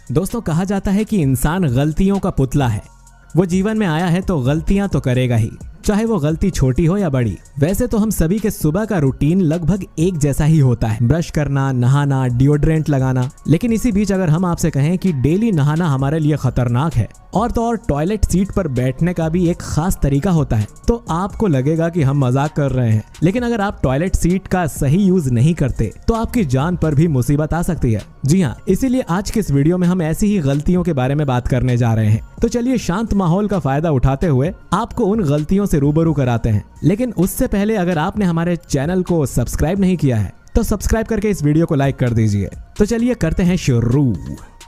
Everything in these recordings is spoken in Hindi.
दोस्तों कहा जाता है कि इंसान गलतियों का पुतला है। वो जीवन में आया है तो गलतियां तो करेगा ही, चाहे वो गलती छोटी हो या बड़ी। वैसे तो हम सभी के सुबह का रूटीन लगभग एक जैसा ही होता है, ब्रश करना, नहाना, डिओड्रेंट लगाना। लेकिन इसी बीच अगर हम आपसे कहें कि डेली नहाना हमारे लिए खतरनाक है और तो और टॉयलेट सीट पर बैठने का भी एक खास तरीका होता है, तो आपको लगेगा कि हम मजाक कर रहे हैं। लेकिन अगर आप टॉयलेट सीट का सही यूज नहीं करते तो आपकी जान पर भी मुसीबत आ सकती है। जी हाँ, इसीलिए आज के इस वीडियो में हम ऐसी ही गलतियों के बारे में बात करने जा रहे हैं। तो चलिए शांत माहौल का फायदा उठाते हुए आपको उन गलतियों से रूबरू कराते हैं। लेकिन उससे पहले अगर आपने हमारे चैनल को सब्सक्राइब नहीं किया है तो सब्सक्राइब करके इस वीडियो को लाइक कर दीजिए। तो चलिए करते हैं शुरू।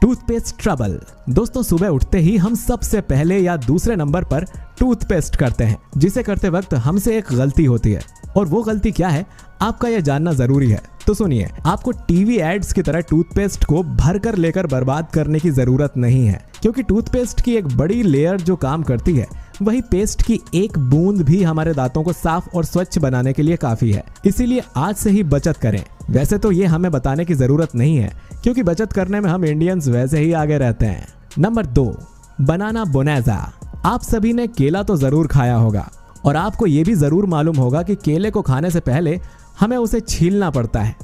Toothpaste trouble. दोस्तों सुबह उठते ही हम सबसे पहले या दूसरे नंबर पर टूथपेस्ट करते हैं, जिसे करते वक्त हमसे एक गलती होती है। और वो गलती क्या है आपका यह जानना जरूरी है। तो सुनिए, आपको टीवी एड्स की तरह टूथपेस्ट को भरकर लेकर बर्बाद करने की जरूरत नहीं है, क्योंकि टूथपेस्ट की एक बड़ी लेयर जो काम करती है वही पेस्ट की एक बूंद भी हमारे दांतों को साफ और स्वच्छ बनाने के लिए काफी है। इसीलिए आज से ही बचत करें। वैसे तो ये हमें बताने की जरूरत नहीं है, क्योंकि बचत करने में हम इंडियंस वैसे ही आगे रहते हैं। नंबर 2, बनाना बोनाजा। आप सभी ने केला तो जरूर खाया होगा और आपको ये भी जरूर मालूम होगा कि केले को खाने से पहले हमें उसे छीलना पड़ता है।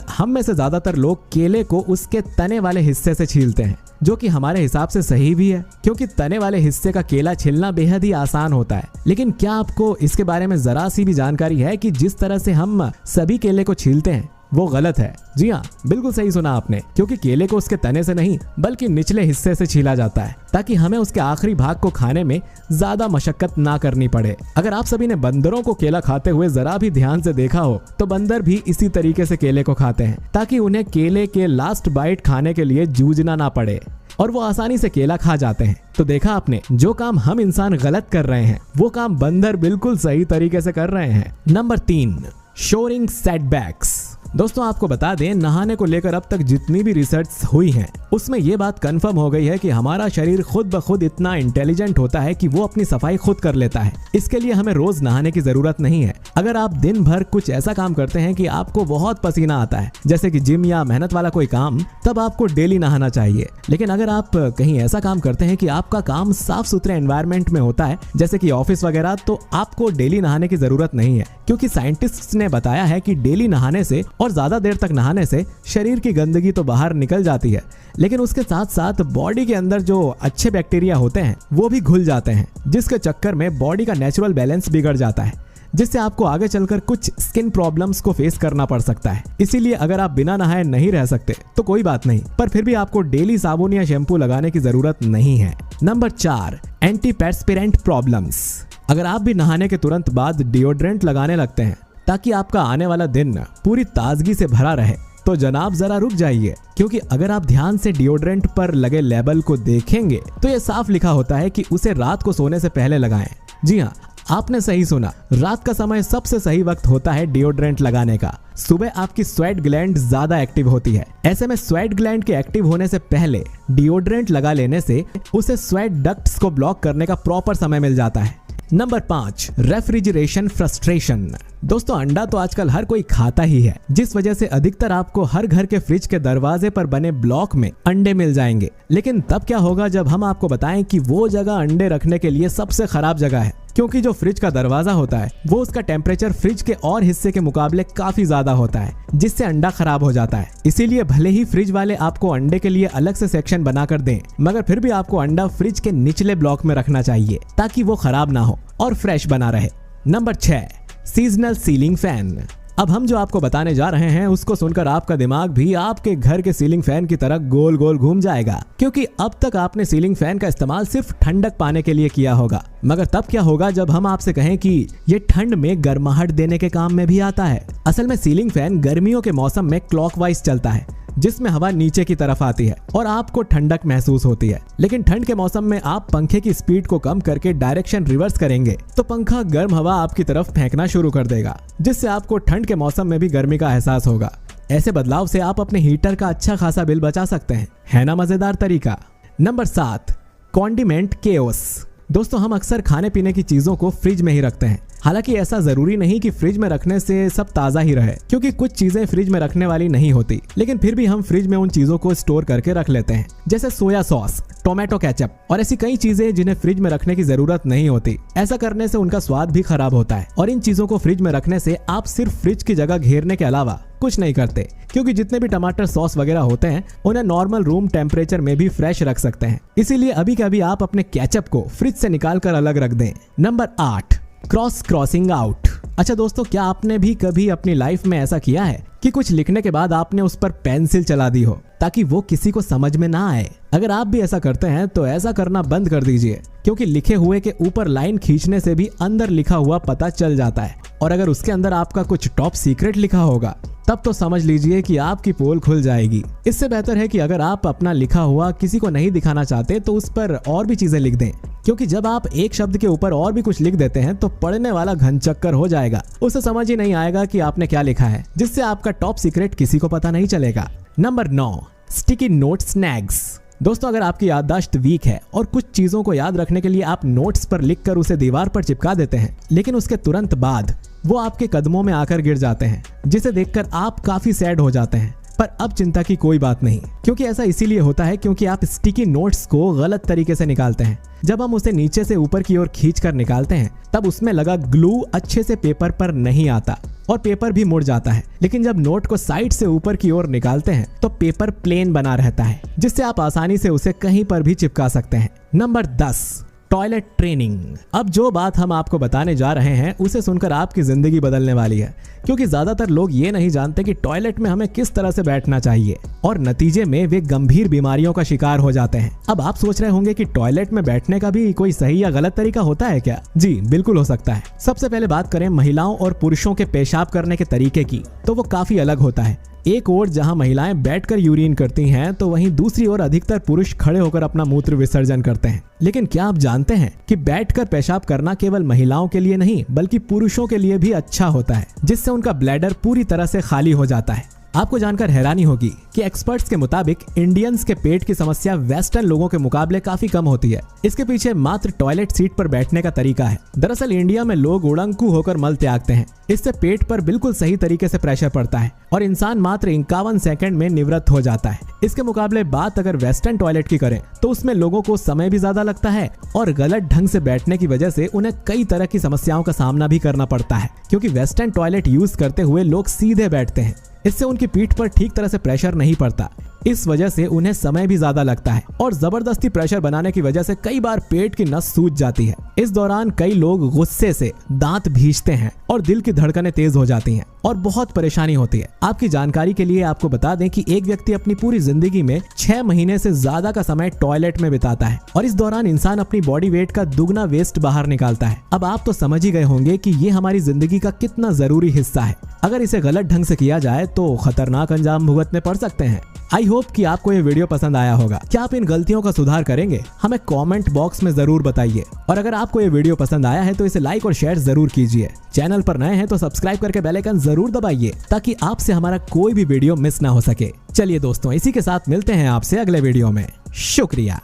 हम में से ज्यादातर लोग केले को उसके तने वाले हिस्से से छीलते हैं, जो कि हमारे हिसाब से सही भी है, क्योंकि तने वाले हिस्से का केला छीलना बेहद ही आसान होता है। लेकिन क्या आपको इसके बारे में जरा सी भी जानकारी है कि जिस तरह से हम सभी केले को छीलते हैं वो गलत है? जी हाँ, बिल्कुल सही सुना आपने, क्योंकि केले को उसके तने से नहीं बल्कि निचले हिस्से से छीला जाता है, ताकि हमें उसके आखिरी भाग को खाने में ज्यादा मशक्कत ना करनी पड़े। अगर आप सभी ने बंदरों को केला खाते हुए जरा भी ध्यान से देखा हो तो बंदर भी इसी तरीके से केले को खाते हैं, ताकि उन्हें केले के लास्ट बाइट खाने के लिए जूझना ना पड़े और वो आसानी से केला खा जाते हैं। तो देखा आपने, जो काम हम इंसान गलत कर रहे हैं वो काम बंदर बिल्कुल सही तरीके से कर रहे हैं। Number 3, shoring setbacks. दोस्तों आपको बता दें, नहाने को लेकर अब तक जितनी भी रिसर्च हुई हैं उसमें ये बात कंफर्म हो गई है कि हमारा शरीर खुद ब खुद इतना इंटेलिजेंट होता है कि वो अपनी सफाई खुद कर लेता है। इसके लिए हमें रोज नहाने की जरूरत नहीं है। अगर आप दिन भर कुछ ऐसा काम करते हैं कि आपको बहुत पसीना आता है, जैसे कि जिम या मेहनत वाला कोई काम, तब आपको डेली नहाना चाहिए। लेकिन अगर आप कहीं ऐसा काम करते हैं कि आपका काम साफ सुथरे एनवायरनमेंट में होता है, जैसे कि ऑफिस वगैरह, तो आपको डेली नहाने की जरूरत नहीं है, क्योंकि साइंटिस्ट्स ने बताया है कि डेली नहाने से और ज्यादा देर तक नहाने से शरीर की गंदगी तो बाहर निकल जाती है, लेकिन उसके साथ साथ बॉडी के अंदर जो अच्छे बैक्टीरिया होते हैं वो भी घुल जाते हैं, जिसके चक्कर में बॉडी का नेचुरल बैलेंस बिगड़ जाता है, जिससे आपको आगे चलकर कुछ स्किन प्रॉब्लम्स को फेस करना पड़ सकता है। इसीलिए अगर आप बिना नहाए नहीं रह सकते तो कोई बात नहीं, पर फिर भी आपको डेली साबुन या शैम्पू लगाने की जरूरत नहीं है। Number 4, antiperspirant problems. अगर आप भी नहाने के तुरंत बाद डिओड्रेंट लगाने लगते हैं ताकि आपका आने वाला दिन पूरी ताजगी से भरा रहे, तो जनाब जरा रुक जाइए, क्योंकि अगर आप ध्यान से डिओड्रेंट पर लगे लेबल को देखेंगे तो ये साफ लिखा होता है कि उसे रात को सोने से पहले लगाएं। जी हाँ, आपने सही सुना, रात का समय सबसे सही वक्त होता है डिओड्रेंट लगाने का। सुबह आपकी स्वेट ग्लैंड ज्यादा एक्टिव होती है। ऐसे में स्वेट ग्लैंड के एक्टिव होने से पहले डिओड्रेंट लगा लेने से उसे स्वेट डक्ट्स को ब्लॉक करने का प्रॉपर समय मिल जाता है। Number 5, refrigeration frustration. दोस्तों अंडा तो आजकल हर कोई खाता ही है, जिस वजह से अधिकतर आपको हर घर के फ्रिज के दरवाजे पर बने ब्लॉक में अंडे मिल जाएंगे। लेकिन तब क्या होगा जब हम आपको बताएं कि वो जगह अंडे रखने के लिए सबसे खराब जगह है, क्योंकि जो फ्रिज का दरवाजा होता है वो उसका टेम्परेचर फ्रिज के और हिस्से के मुकाबले काफी ज्यादा होता है, जिससे अंडा खराब हो जाता है। इसीलिए भले ही फ्रिज वाले आपको अंडे के लिए अलग से सेक्शन बनाकर दें, मगर फिर भी आपको अंडा फ्रिज के निचले ब्लॉक में रखना चाहिए, ताकि वो खराब ना हो और फ्रेश बना रहे। Number 6, seasonal ceiling fan. अब हम जो आपको बताने जा रहे हैं उसको सुनकर आपका दिमाग भी आपके घर के सीलिंग फैन की तरह गोल गोल घूम जाएगा, क्योंकि अब तक आपने सीलिंग फैन का इस्तेमाल सिर्फ ठंडक पाने के लिए किया होगा। मगर तब क्या होगा जब हम आपसे कहें कि ये ठंड में गर्माहट देने के काम में भी आता है। असल में सीलिंग फैन गर्मियों के मौसम में क्लॉकवाइज चलता है, जिसमें हवा नीचे की तरफ आती है और आपको ठंडक महसूस होती है। लेकिन ठंड के मौसम में आप पंखे की स्पीड को कम करके डायरेक्शन रिवर्स करेंगे तो पंखा गर्म हवा आपकी तरफ फेंकना शुरू कर देगा, जिससे आपको ठंड के मौसम में भी गर्मी का एहसास होगा। ऐसे बदलाव से आप अपने हीटर का अच्छा खासा बिल बचा सकते हैं। है ना मजेदार तरीका? Number 7, condiment chaos. दोस्तों हम अक्सर खाने पीने की चीजों को फ्रिज में ही रखते हैं। हालांकि ऐसा जरूरी नहीं कि फ्रिज में रखने से सब ताजा ही रहे, क्योंकि कुछ चीजें फ्रिज में रखने वाली नहीं होती, लेकिन फिर भी हम फ्रिज में उन चीजों को स्टोर करके रख लेते हैं, जैसे सोया सॉस, टोमेटो केचप और ऐसी कई चीजें जिन्हें फ्रिज में रखने की जरूरत नहीं होती। ऐसा करने से उनका स्वाद भी खराब होता है और इन चीजों को फ्रिज में रखने से आप सिर्फ फ्रिज की जगह घेरने के अलावा कुछ नहीं करते, क्योंकि जितने भी टमाटर सॉस वगैरह होते हैं उन्हें नॉर्मल रूम टेम्परेचर में भी फ्रेश रख सकते हैं। इसीलिए अभी कभी आप अपने केचप को फ्रिज से निकाल कर अलग रख दें। Number 8, crossing out. अच्छा दोस्तों, क्या आपने भी कभी अपनी लाइफ में ऐसा किया है कि कुछ लिखने के बाद आपने उस पर पेंसिल चला दी हो ताकि वो किसी को समझ में ना आए? अगर आप भी ऐसा करते हैं तो ऐसा करना बंद कर दीजिए, क्योंकि लिखे हुए के ऊपर लाइन खींचने से भी अंदर लिखा हुआ पता चल जाता है, और अगर उसके अंदर आपका कुछ टॉप सीक्रेट लिखा होगा तब तो समझ लीजिए कि आपकी पोल खुल जाएगी। इससे बेहतर है कि अगर आप अपना लिखा हुआ किसी को नहीं दिखाना चाहते तो उस पर और भी चीजें लिख दें, क्योंकि जब आप एक शब्द के ऊपर और भी कुछ लिख देते हैं तो पढ़ने वाला घनचक्कर हो जाएगा, उसे समझ ही नहीं आएगा कि आपने क्या लिखा है, जिससे आपका टॉप सीक्रेट किसी को पता नहीं चलेगा। Number 9, sticky note snacks. दोस्तों अगर आपकी याददाश्त वीक है और कुछ चीजों को याद रखने के लिए आप नोट्स पर लिखकर उसे दीवार पर चिपका देते हैं, लेकिन उसके तुरंत बाद वो आपके कदमों में आकर गिर जाते हैं, जिसे देखकर आप काफी सैड हो जाते हैं। पर अब चिंता की कोई बात नहीं, क्योंकि ऐसा इसीलिए होता है क्योंकि आप स्टिकी नोट्स को गलत तरीके से निकालते हैं। जब हम उसे नीचे से ऊपर की ओर खींचकर निकालते हैं तब उसमें लगा ग्लू अच्छे से पेपर पर नहीं आता और पेपर भी मुड़ जाता है, लेकिन जब नोट को साइड से ऊपर की ओर निकालते हैं तो पेपर प्लेन बना रहता है, जिससे आप आसानी से उसे कहीं पर भी चिपका सकते हैं। Number 10, toilet training. अब जो बात हम आपको बताने जा रहे हैं उसे सुनकर आपकी जिंदगी बदलने वाली है, क्योंकि ज्यादातर लोग ये नहीं जानते कि टॉयलेट में हमें किस तरह से बैठना चाहिए और नतीजे में वे गंभीर बीमारियों का शिकार हो जाते हैं। अब आप सोच रहे होंगे कि टॉयलेट में बैठने का भी कोई सही या गलत तरीका होता है क्या? जी बिल्कुल हो सकता है। सबसे पहले बात करें महिलाओं और पुरुषों के पेशाब करने के तरीके की, तो वो काफी अलग होता है। एक ओर जहां महिलाएं बैठकर यूरिन करती हैं तो वहीं दूसरी ओर अधिकतर पुरुष खड़े होकर अपना मूत्र विसर्जन करते हैं। लेकिन क्या आप जानते हैं कि बैठकर पेशाब करना केवल महिलाओं के लिए नहीं बल्कि पुरुषों के लिए भी अच्छा होता है, जिससे उनका ब्लैडर पूरी तरह से खाली हो जाता है। आपको जानकर हैरानी होगी कि एक्सपर्ट्स के मुताबिक इंडियंस के पेट की समस्या वेस्टर्न लोगों के मुकाबले काफी कम होती है। इसके पीछे मात्र टॉयलेट सीट पर बैठने का तरीका है। दरअसल इंडिया में लोग उड़ंकू होकर मल त्यागते हैं, इससे पेट पर बिल्कुल सही तरीके से प्रेशर पड़ता है और इंसान मात्र 51 सेकंड में निवृत्त हो जाता है। इसके मुकाबले बात अगर वेस्टर्न टॉयलेट की करें तो उसमें लोगों को समय भी ज्यादा लगता है और गलत ढंग से बैठने की वजह से उन्हें कई तरह की समस्याओं का सामना भी करना पड़ता है, क्योंकि वेस्टर्न टॉयलेट यूज करते हुए लोग सीधे बैठते हैं। इससे उनकी पीठ पर ठीक तरह से प्रेशर नहीं पड़ता, इस वजह से उन्हें समय भी ज्यादा लगता है और जबरदस्ती प्रेशर बनाने की वजह से कई बार पेट की नस सूज जाती है। इस दौरान कई लोग गुस्से से दांत भींचते हैं और दिल की धड़कनें तेज हो जाती हैं और बहुत परेशानी होती है। आपकी जानकारी के लिए आपको बता दें कि एक व्यक्ति अपनी पूरी जिंदगी में 6 महीने से ज्यादा का समय टॉयलेट में बिताता है और इस दौरान इंसान अपनी बॉडी वेट का दुगना वेस्ट बाहर निकालता है। अब आप तो समझ ही गए होंगे कि ये हमारी जिंदगी का कितना जरूरी हिस्सा है। अगर इसे गलत ढंग से किया जाए तो खतरनाक अंजाम भुगतने पड़ सकते हैं। आई होप कि आपको ये वीडियो पसंद आया होगा। क्या आप इन गलतियों का सुधार करेंगे? हमें कमेंट बॉक्स में जरूर बताइए। और अगर आपको ये वीडियो पसंद आया है तो इसे लाइक और शेयर जरूर कीजिए। चैनल पर नए हैं तो सब्सक्राइब करके बेल आइकन जरूर दबाइए ताकि आपसे हमारा कोई भी वीडियो मिस ना हो सके। चलिए दोस्तों, इसी के साथ मिलते हैं आपसे अगले वीडियो में। शुक्रिया।